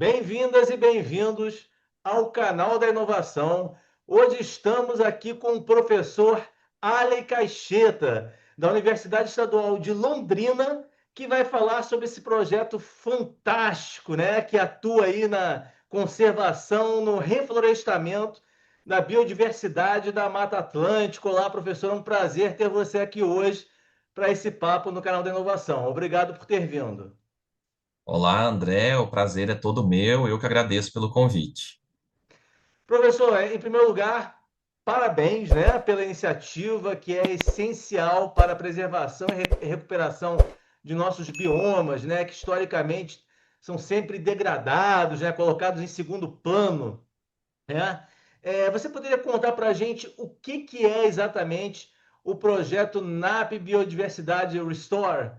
Bem-vindas e bem-vindos ao canal da inovação. Hoje estamos aqui com o professor Ale Caixeta, da Universidade Estadual de Londrina, que vai falar sobre esse projeto fantástico, né, que atua aí na conservação, no reflorestamento da biodiversidade da Mata Atlântica. Olá, professor, é um prazer ter você aqui hoje para esse papo no canal da inovação. Obrigado por ter vindo. Olá, André, o prazer é todo meu, eu que agradeço pelo convite. Professor, em primeiro lugar, parabéns, né, pela iniciativa que é essencial para a preservação e recuperação de nossos biomas, né, que historicamente são sempre degradados, né, colocados em segundo plano, né? Você poderia contar para a gente o que é exatamente o projeto NAP Biodiversidade Restore?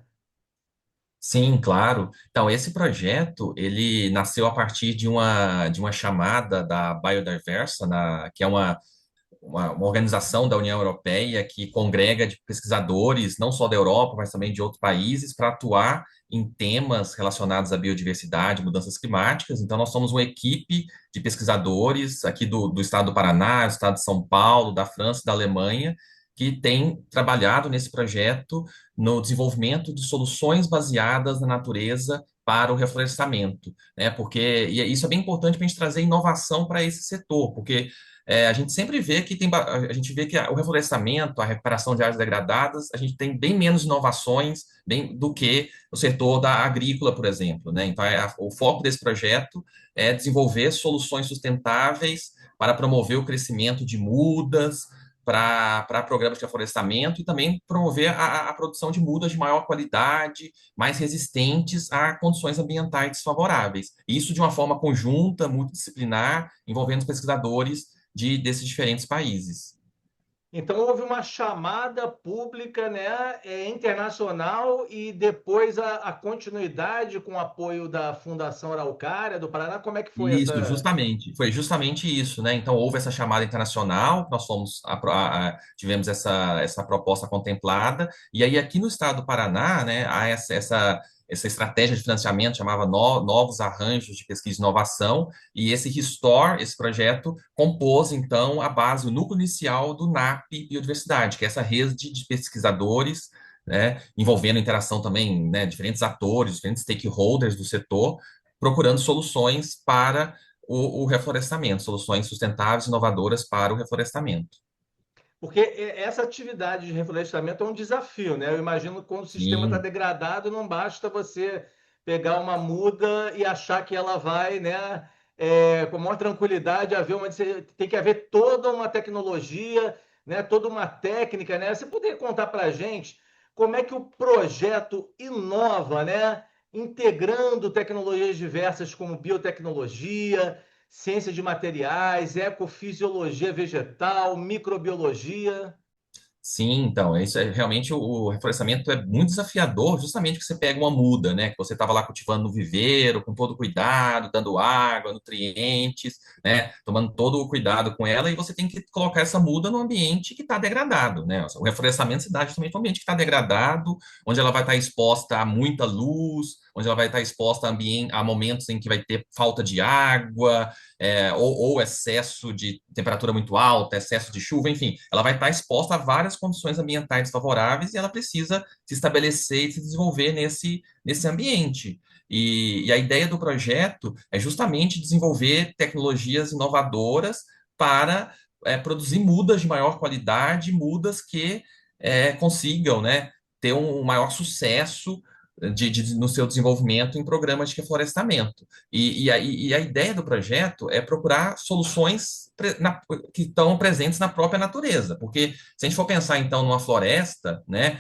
Sim, claro. Então, esse projeto, ele nasceu a partir de uma chamada da Biodiversa, que é uma organização da União Europeia que congrega de pesquisadores, não só da Europa, mas também de outros países, para atuar em temas relacionados à biodiversidade, mudanças climáticas. Então, nós somos uma equipe de pesquisadores aqui do estado do Paraná, do estado de São Paulo, da França e da Alemanha, que tem trabalhado nesse projeto no desenvolvimento de soluções baseadas na natureza para o reflorestamento, né? Porque e isso é bem importante para a gente trazer inovação para esse setor, porque a gente sempre vê que a gente vê que o reflorestamento, a recuperação de áreas degradadas, a gente tem bem menos inovações do que o setor da agrícola, por exemplo, né? Então, o foco desse projeto é desenvolver soluções sustentáveis para promover o crescimento de mudas, para programas de reflorestamento e também promover a produção de mudas de maior qualidade, mais resistentes a condições ambientais desfavoráveis. Isso de uma forma conjunta, multidisciplinar, envolvendo os pesquisadores desses diferentes países. Então houve uma chamada pública, né, internacional e depois a continuidade com o apoio da Fundação Araucária do Paraná. Como é que foi Isso, essa? justamente, foi justamente isso, né? Então, houve essa chamada internacional, nós tivemos essa proposta contemplada, e aí aqui no estado do Paraná, né, há essa estratégia de financiamento chamava Novos Arranjos de Pesquisa e Inovação, e esse Restore, esse projeto, compôs, então, a base, o núcleo inicial do NAP Biodiversidade, que é essa rede de pesquisadores, né, envolvendo interação também, né, diferentes atores, diferentes stakeholders do setor, procurando soluções para o reflorestamento, soluções sustentáveis, inovadoras para o reflorestamento. Porque essa atividade de reflorestamento é um desafio, né? Eu imagino que quando o sistema está Sim, degradado, não basta você pegar uma muda e achar que ela vai, né, com maior tranquilidade haver uma. Tem que haver toda uma tecnologia, né, toda uma técnica, né? Você poderia contar para a gente como é que o projeto inova, né, integrando tecnologias diversas como biotecnologia, ciência de materiais, ecofisiologia vegetal, microbiologia. sim, então, isso é realmente o reflorestamento é muito desafiador, justamente que você pega uma muda, né, que você estava lá cultivando no viveiro, com todo cuidado, dando água, nutrientes, né, tomando todo o cuidado com ela, e você tem que colocar essa muda no ambiente que está degradado, né? O reflorestamento se dá justamente no ambiente que está degradado, onde ela vai estar exposta a muita luz, onde ela vai estar exposta a momentos em que vai ter falta de água, ou excesso de temperatura muito alta, excesso de chuva, enfim, ela vai estar exposta a várias condições ambientais desfavoráveis e ela precisa se estabelecer e se desenvolver nesse ambiente. E a ideia do projeto é justamente desenvolver tecnologias inovadoras para produzir mudas de maior qualidade, mudas que consigam, né, ter um maior sucesso no seu desenvolvimento em programas de reflorestamento. E a ideia do projeto é procurar soluções que estão presentes na própria natureza, porque se a gente for pensar então numa floresta, né,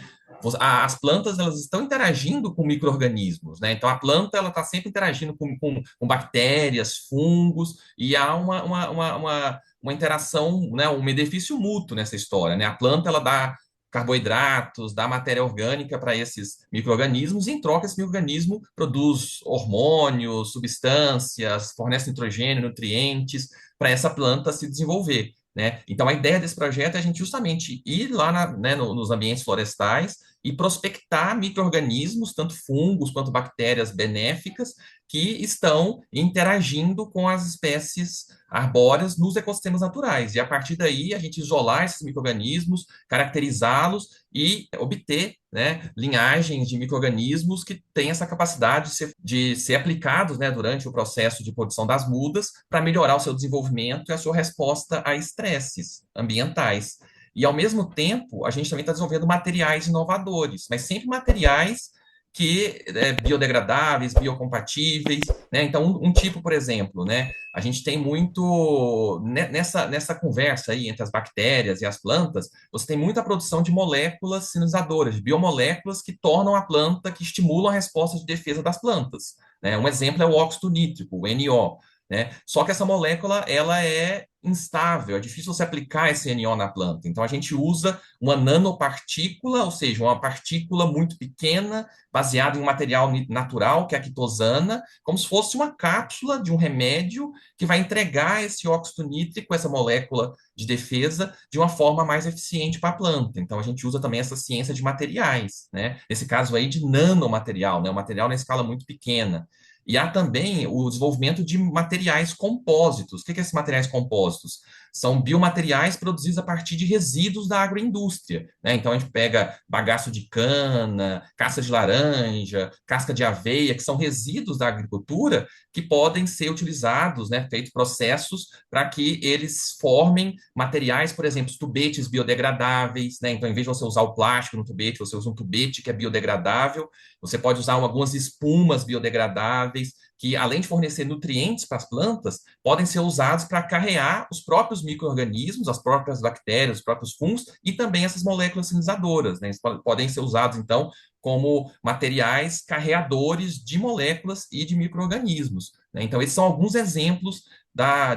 as plantas elas estão interagindo com micro-organismos, né? Então a planta ela está sempre interagindo com bactérias, fungos, e há uma interação, né, um benefício mútuo nessa história, né? A planta ela dá carboidratos, dá matéria orgânica para esses micro-organismos, e em troca esse micro-organismo produz hormônios, substâncias, fornece nitrogênio, nutrientes para essa planta se desenvolver, né? Então a ideia desse projeto é a gente justamente ir lá né, nos ambientes florestais e prospectar micro-organismos, tanto fungos quanto bactérias benéficas, que estão interagindo com as espécies arbóreas nos ecossistemas naturais. E a partir daí, a gente isolar esses micro-organismos, caracterizá-los e obter, né, linhagens de micro-organismos que têm essa capacidade de ser aplicados, né, durante o processo de produção das mudas para melhorar o seu desenvolvimento e a sua resposta a estresses ambientais. E, ao mesmo tempo, a gente também está desenvolvendo materiais inovadores, mas sempre materiais que biodegradáveis, biocompatíveis, né? Então, um tipo, por exemplo, né? A gente tem muito nessa conversa aí entre as bactérias e as plantas, você tem muita produção de moléculas sinalizadoras, de biomoléculas que tornam a planta, que estimulam a resposta de defesa das plantas, né? Um exemplo é o óxido nítrico, o NO. Né? Só que essa molécula ela é instável, é difícil você aplicar esse NO na planta. Então a gente usa uma nanopartícula, ou seja, uma partícula muito pequena, baseada em um material natural, que é a quitosana, como se fosse uma cápsula de um remédio que vai entregar esse óxido nítrico, essa molécula de defesa, de uma forma mais eficiente para a planta. Então a gente usa também essa ciência de materiais, né? Nesse caso aí de nanomaterial, né? Um material na escala muito pequena. E há também o desenvolvimento de materiais compósitos. O que são esses materiais compósitos? São biomateriais produzidos a partir de resíduos da agroindústria, né? Então a gente pega bagaço de cana, casca de laranja, casca de aveia, que são resíduos da agricultura que podem ser utilizados, né, feitos processos para que eles formem materiais, por exemplo, tubetes biodegradáveis, né? Então, em vez de você usar o plástico no tubete, você usa um tubete que é biodegradável. Você pode usar algumas espumas biodegradáveis, que, além de fornecer nutrientes para as plantas, podem ser usados para carrear os próprios micro-organismos, as próprias bactérias, os próprios fungos e também essas moléculas sinalizadoras, né? Eles podem ser usados, então, como materiais carreadores de moléculas e de micro-organismos, né? Então, esses são alguns exemplos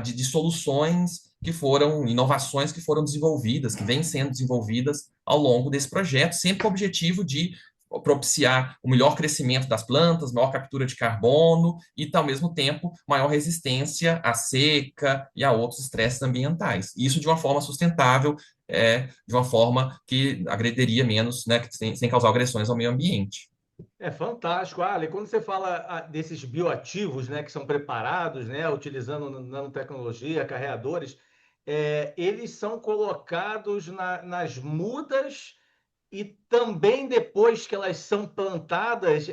de soluções que foram, inovações que foram desenvolvidas, que vêm sendo desenvolvidas ao longo desse projeto, sempre com o objetivo de propiciar o melhor crescimento das plantas, maior captura de carbono e, ao mesmo tempo, maior resistência à seca e a outros estresses ambientais. Isso de uma forma sustentável, de uma forma que agrediria menos, né, sem causar agressões ao meio ambiente. É fantástico, Ale. Quando você fala desses bioativos, né, que são preparados, né, utilizando nanotecnologia, carreadores, eles são colocados nas mudas e também depois que elas são plantadas,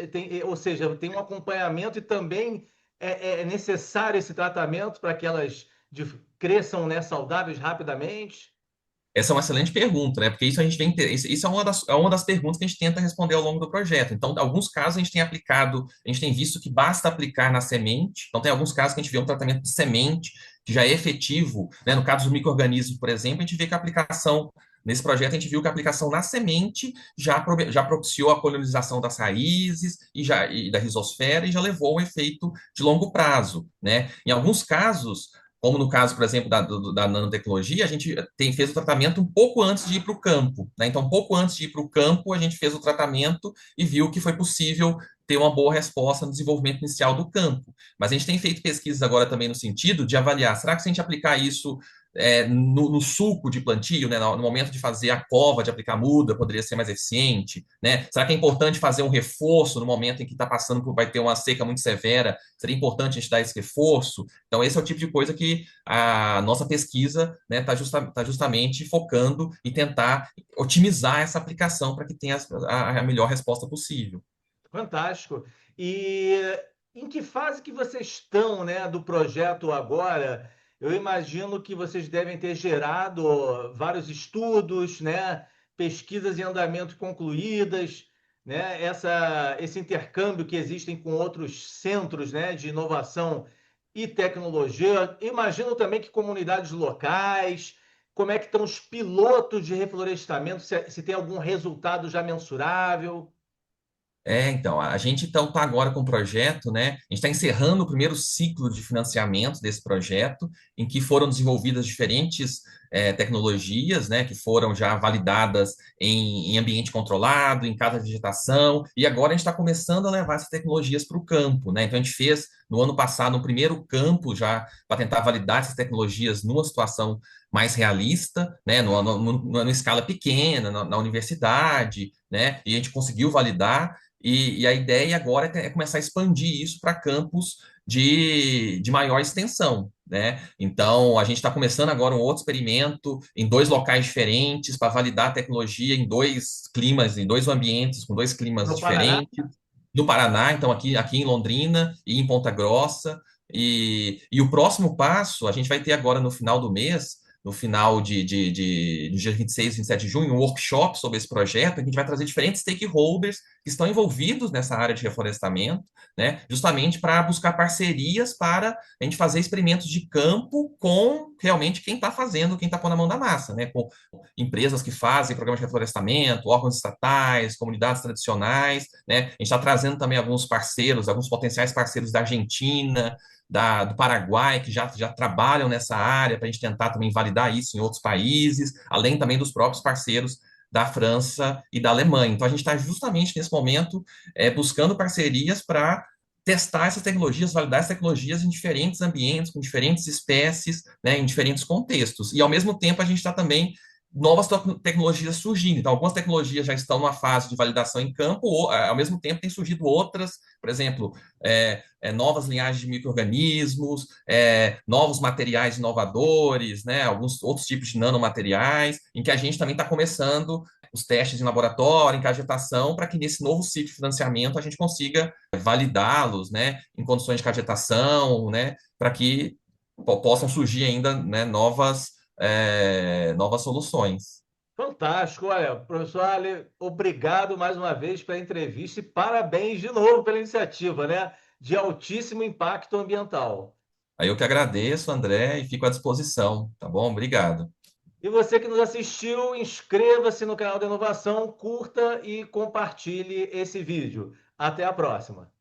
ou seja, tem um acompanhamento e também é necessário esse tratamento para que elas cresçam, né, saudáveis rapidamente. Essa é uma excelente pergunta, né? Porque isso a gente vem isso é uma das perguntas que a gente tenta responder ao longo do projeto. Então, em alguns casos a gente tem aplicado, a gente tem visto que basta aplicar na semente. Então, tem alguns casos que a gente vê um tratamento de semente que já é efetivo, né? No caso dos micro-organismos, por exemplo, a gente vê que a aplicação nesse projeto a gente viu que a aplicação na semente já propiciou a colonização das raízes e da rizosfera e já levou ao efeito de longo prazo, né? Em alguns casos como no caso, por exemplo, da nanotecnologia, a gente fez o tratamento um pouco antes de ir para o campo, né? Então, um pouco antes de ir para o campo, a gente fez o tratamento e viu que foi possível ter uma boa resposta no desenvolvimento inicial do campo. Mas a gente tem feito pesquisas agora também no sentido de avaliar, será que se a gente aplicar isso no sulco de plantio, né, no momento de fazer a cova, de aplicar muda, poderia ser mais eficiente, né? Será que é importante fazer um reforço no momento em que vai ter uma seca muito severa? Seria importante a gente dar esse reforço? Então, esse é o tipo de coisa que a nossa pesquisa, né, tá justamente focando em tentar otimizar essa aplicação para que tenha a melhor resposta possível. Fantástico. E em que fase que vocês estão, né, do projeto agora? Eu imagino que vocês devem ter gerado vários estudos, né, pesquisas em andamento concluídas, né, esse intercâmbio que existem com outros centros, né, de inovação e tecnologia. Imagino também que comunidades locais, como é que estão os pilotos de reflorestamento, se tem algum resultado já mensurável. Então, a gente então está agora com o projeto, né? A gente está encerrando o primeiro ciclo de financiamento desse projeto, em que foram desenvolvidas diferentes tecnologias, né, que foram já validadas em ambiente controlado, em cada vegetação, e agora a gente está começando a levar essas tecnologias para o campo, né? Então a gente fez no ano passado um primeiro campo já para tentar validar essas tecnologias numa situação mais realista, né, numa escala pequena, na universidade, né, e a gente conseguiu validar, e a ideia agora é começar a expandir isso para campos de maior extensão, né? Então, a gente está começando agora um outro experimento em dois locais diferentes para validar a tecnologia em dois climas, em dois ambientes com dois climas No Paraná? diferentes. No Paraná, então aqui em Londrina e em Ponta Grossa. E o próximo passo, a gente vai ter agora no final do mês, no final do dia 26, 27 de junho, um workshop sobre esse projeto, em que a gente vai trazer diferentes stakeholders que estão envolvidos nessa área de reflorestamento, né, justamente para buscar parcerias para a gente fazer experimentos de campo com realmente quem está fazendo, quem está pondo a mão na massa, né, com empresas que fazem programas de reflorestamento, órgãos estatais, comunidades tradicionais, né, a gente está trazendo também alguns parceiros, alguns potenciais parceiros da Argentina, do Paraguai, que já trabalham nessa área, para a gente tentar também validar isso em outros países, além também dos próprios parceiros da França e da Alemanha. Então, a gente está justamente nesse momento buscando parcerias para testar essas tecnologias, validar essas tecnologias em diferentes ambientes, com diferentes espécies, né, em diferentes contextos. E, ao mesmo tempo, a gente está também novas tecnologias surgindo. Então, algumas tecnologias já estão numa fase de validação em campo, ou, ao mesmo tempo, tem surgido outras, por exemplo, novas linhagens de micro-organismos, novos materiais inovadores, né, alguns outros tipos de nanomateriais, em que a gente também está começando os testes em laboratório, em cagetação, para que nesse novo ciclo de financiamento a gente consiga validá-los, né, em condições de cagetação, né, para que possam surgir ainda, né, novas soluções. Fantástico. Olha, professor Ale, obrigado mais uma vez pela entrevista e parabéns de novo pela iniciativa, né? De altíssimo impacto ambiental. Aí eu que agradeço, André, e fico à disposição, tá bom? Obrigado. E você que nos assistiu, inscreva-se no canal da Inovação, curta e compartilhe esse vídeo. Até a próxima.